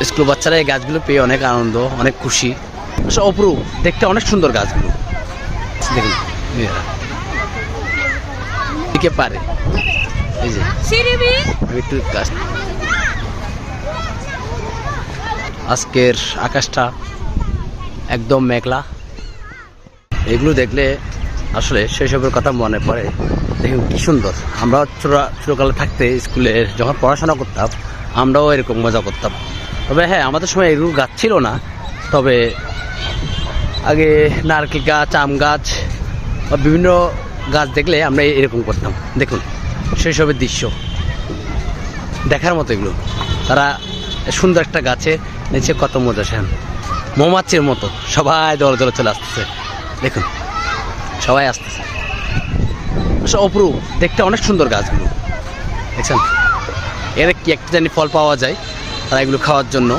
School বাচ্চারা এই গাছগুলো পেয়ে অনেক আনন্দ, অনেক খুশি। অপরূপ দেখতে, অনেক সুন্দর গাছগুলো। দেখুন দিকে পারে, এই যে একটু গাছ। আজকের আকাশটা একদম মেঘলা। এগুলো দেখলে আসলে শৈশবের কথা মনে পড়ে। দেখুন কি সুন্দর। আমরা ছোটকালে থাকতে স্কুলে যখন পড়াশোনা করতাম, আমরাও এরকম মজা করতাম। তবে হ্যাঁ, আমাদের সময় এগুলো গাছ ছিল না। তবে আগে নারকেল গাছ, আম গাছ বা বিভিন্ন গাছ দেখলে আমরা এরকম করতাম। দেখুন শৈশবের দৃশ্য দেখার মতো এগুলো। তারা সুন্দর একটা গাছে নিচে কত মজা, সেন মৌমাছির মতো সবাই দলে দলে চলে আসতেছে। দেখুন সবাই আসতেছে। অপরূপ দেখতে, অনেক সুন্দর গাছগুলো। দেখছেন এর কি একটা জানি ফল পাওয়া যায়, তারা এগুলো খাওয়ার জন্য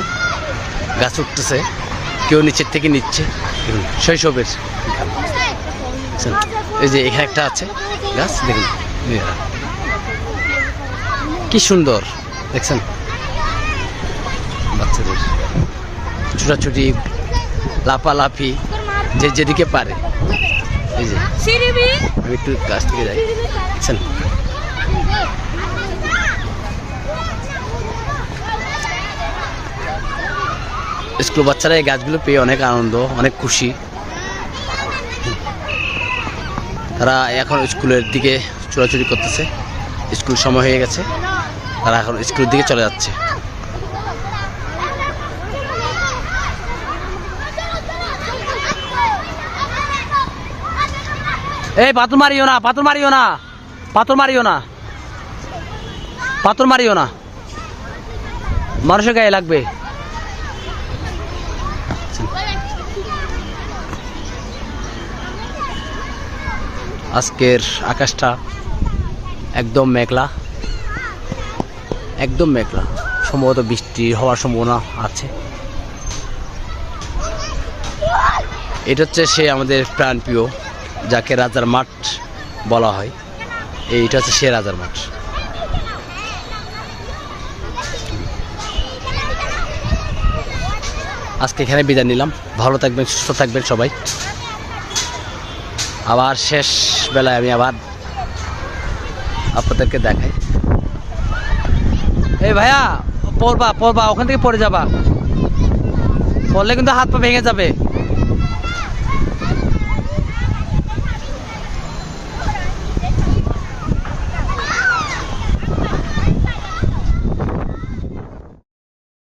গাছ উঠতেছে, কেউ নিচের থেকে নিচ্ছে। দেখুন শৈশবের এই যে এখানে একটা আছে গাছ, দেখুন কি সুন্দর। দেখছেন বাচ্চাদের ছোটাছুটি, লাফালাফি, যে যেদিকে পারে। এই যে আমি একটু গাছ থেকে যাই। দেখছেন স্কুল বাচ্চারা এই গাছগুলো পেয়ে অনেক আনন্দ, অনেক খুশি। তারা এখন স্কুলের দিকে ছোটাছুটি করতেছে। স্কুল সময় হয়ে গেছে, তারা এখন স্কুলের দিকে চলে যাচ্ছে। এই পাথর মারিও না, পাথর মারিও না, পাথর মারিও না, পাথর মারিও না, মানুষের গায়ে লাগবে। আজকের আকাশটা একদম মেঘলা, একদম মেঘলা। সম্ভবত বৃষ্টি হওয়ার সম্ভাবনা আছে। এটা হচ্ছে সে আমাদের প্রাণপ্রিয়, যাকে রাজার মাঠ বলা হয়। এইটা হচ্ছে সে রাজার মাঠ। আজকে এখানে বিদায় নিলাম। ভালো থাকবেন, সুস্থ থাকবেন সবাই। আবার শেষ বেলায় আমি আবার আপনাদেরকে দেখাই। এই ভাইয়া পড়বা, ওখান থেকে পড়ে যাবা, পড়লে কিন্তু হাত পা ভেঙে যাবে।